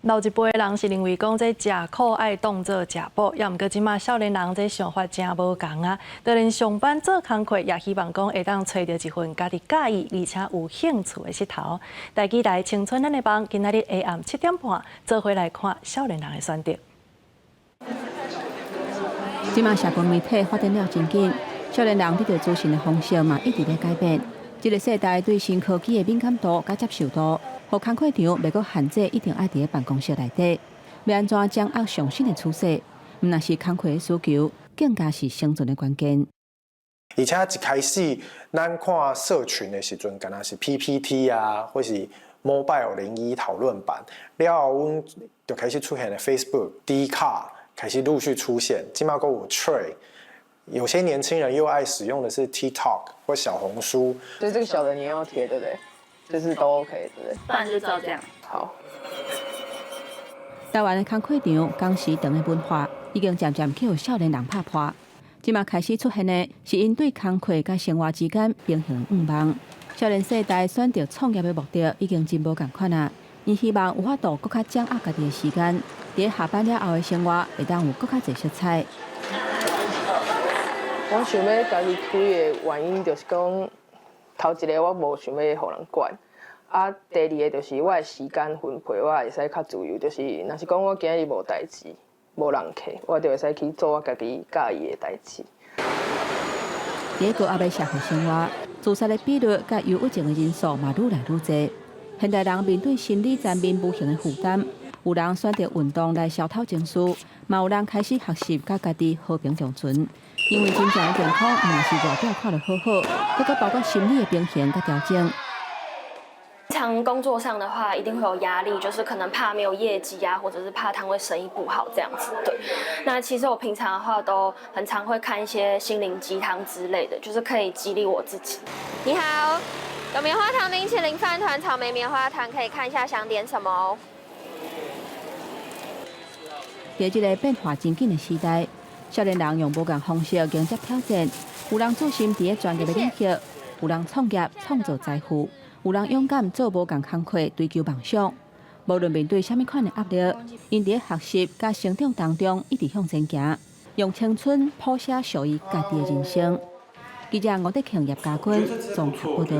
老一辈人是认为讲这食苦爱当做食补，也毋过即马少年人这想法真无共啊。就连上班做工课，也希望讲会当找到一份家己喜意而且有兴趣的佚头。台期待青春咱的帮，今仔日下暗7点半，做回来看少年人的选择。即马社群媒体发展了真紧，少年人得到资讯的方式嘛一直在改变。这个世代对新科技的敏感度甲接受度，互工课场袂阁限制一定爱伫办公室内底。要安怎掌握上新的趋势？毋但是工课的需求，更加是生存的关键。而且一开始，咱看社群的时阵，敢若是 PPT 啊，或是 Mobile 01讨论版，了后阮就开始出现了 Facebook、Dcard 开始陆续出现，今嘛够有 Trade。有些年轻人又爱使用的是 TikTok 或小红书，所以这个小的你要贴，对不对？就是都 OK， 对不对？不然就照这样。好。台湾的工课场工时长的文化，已经渐渐去互少年人拍破。即马开始出现的是因对工课甲生活之间平衡愿望。少年世代选择创业的目的已经真无共款啊！因希望有法度更加掌握家己的时间，伫下班了后的生活会当有更加侪色彩。我想要家己开的原因就是讲，头一个我无想要互人管，啊，第二个就是我的时间分配我会使较自由，就是若是讲我今日无代志，无人客，我就会使去做我家己介意的代志。伫个后尾社会生活，自杀的比率甲忧郁症的人数嘛愈来愈多。现代人面对心理层面无形的负担，有人选择运动来消透情绪，嘛有人开始学习甲家己和平共存。因为真正的健康，毋但是外表看得好好，更包括心理的平衡甲调整。平常工作上的话，一定会有压力，就是可能怕没有业绩啊，或者是怕摊位生意不好这样子。对，那其实我平常的话都很常会看一些心灵鸡汤之类的，就是可以激励我自己。你好，有棉花糖冰淇淋饭团、草莓棉花糖，可以看一下想点什么哦。在这个变化真紧的时代，少年人用无同方式迎接挑战，有人做心伫专业的领域，有人创业创造财富，有人勇敢做无同工课追求梦想。无论面对什么款的压力，因伫学习甲成长当中一直向前行，用青春谱写属于家己的人生。记者吴德庆、叶家军综合报道。